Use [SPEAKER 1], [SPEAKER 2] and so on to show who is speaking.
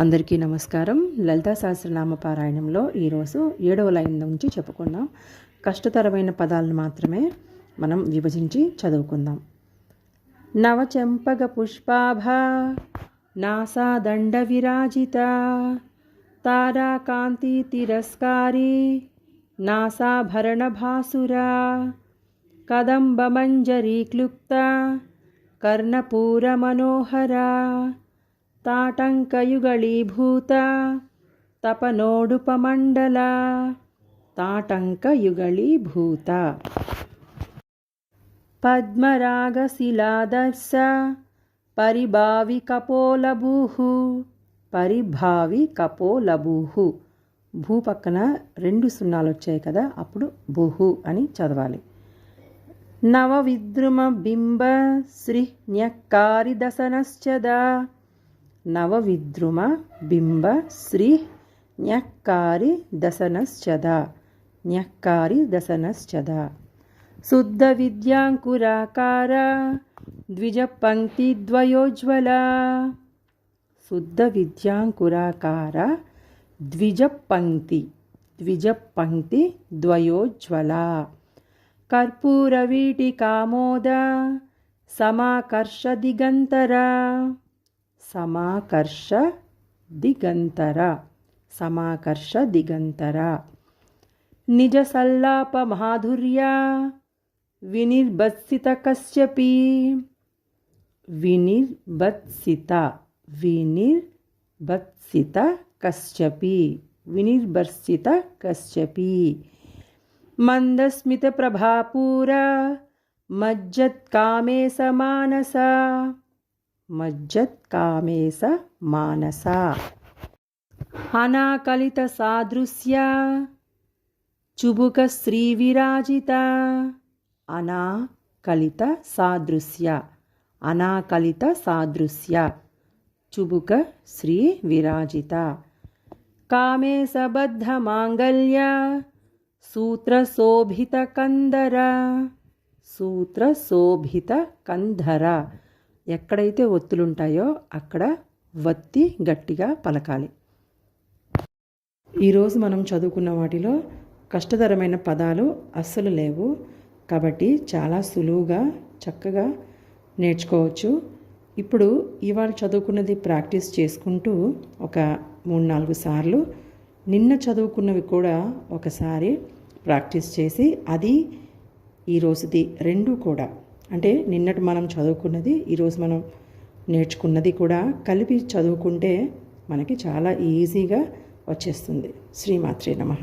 [SPEAKER 1] అందరికీ నమస్కారం. లలితా సహస్రనామ పారాయణంలో ఈరోజు 7వ లైన్ నుంచి చెప్పుకుందాం. కష్టతరమైన పదాలను మాత్రమే మనం విభజించి చదువుకుందాం. నవచెంపగ పుష్పాభ నాసాదండ విరాజిత తారాకాంతి తిరస్కారి నాసాభరణ భాసురా కదంబమంజరీ క్లుప్త కర్ణపూర మనోహరా తాటంకయుగళీభూత తపనోడుపమండల తాటంకయుగళీభూత పద్మరాగశిలాదర్శ పరిభావి కపోలభూః పరిభావి కపోలభూః భూ పక్కన 2 సున్నాలు వచ్చాయి కదా, అప్పుడు భూహు అని చదవాలి. నవవిద్రుమ బింబ శ్రీ న్యక్కారి దశనశ్చదా నవవిద్రుమ బింబ శ్రీ న్యక్కారి దశనశ్చదా న్యక్కారి దశనశ్చదా శుద్ధ విద్యాంకురాకార ద్విజపంక్తిద్వయోజ్వల శుద్ధ విద్యాంకురాకార ద్విజపంక్తి ద్వయోజ్వల కర్పూరవీటికామోద సమాకర్ష దిగంతర నిజ సల్లాప మాధుర్య వినిర్బత్సిత కశ్యపి మందస్మిత ప్రభాపూర మజ్జత్కామేశ మానస అనాకలిత సాదృశ్య చుబుక శ్రీ విరాజిత అనాకలిత సాదృశ్య చుబుక శ్రీ విరాజిత కామేశబద్ధ మాంగళ్య సూత్రశోభిత కంధర ఎక్కడైతే ఒత్తులుంటాయో అక్కడ వత్తి గట్టిగా పలకాలి. ఈరోజు మనం చదువుకున్న వాటిలో కష్టతరమైన పదాలు అస్సలు లేవు, కాబట్టి చాలా సులువుగా చక్కగా నేర్చుకోవచ్చు. ఇప్పుడు ఇవాళ చదువుకున్నది ప్రాక్టీస్ చేసుకుంటూ ఒక 3-4 సార్లు నిన్న చదువుకున్నవి కూడా ఒకసారి ప్రాక్టీస్ చేసి అది ఈరోజుది 2 కూడా, అంటే నిన్నటి మనం చదువుకున్నది ఈరోజు మనం నేర్చుకున్నది కూడా కలిపి చదువుకుంటే మనకి చాలా ఈజీగా వచ్చేస్తుంది. శ్రీమాత్రే నమః.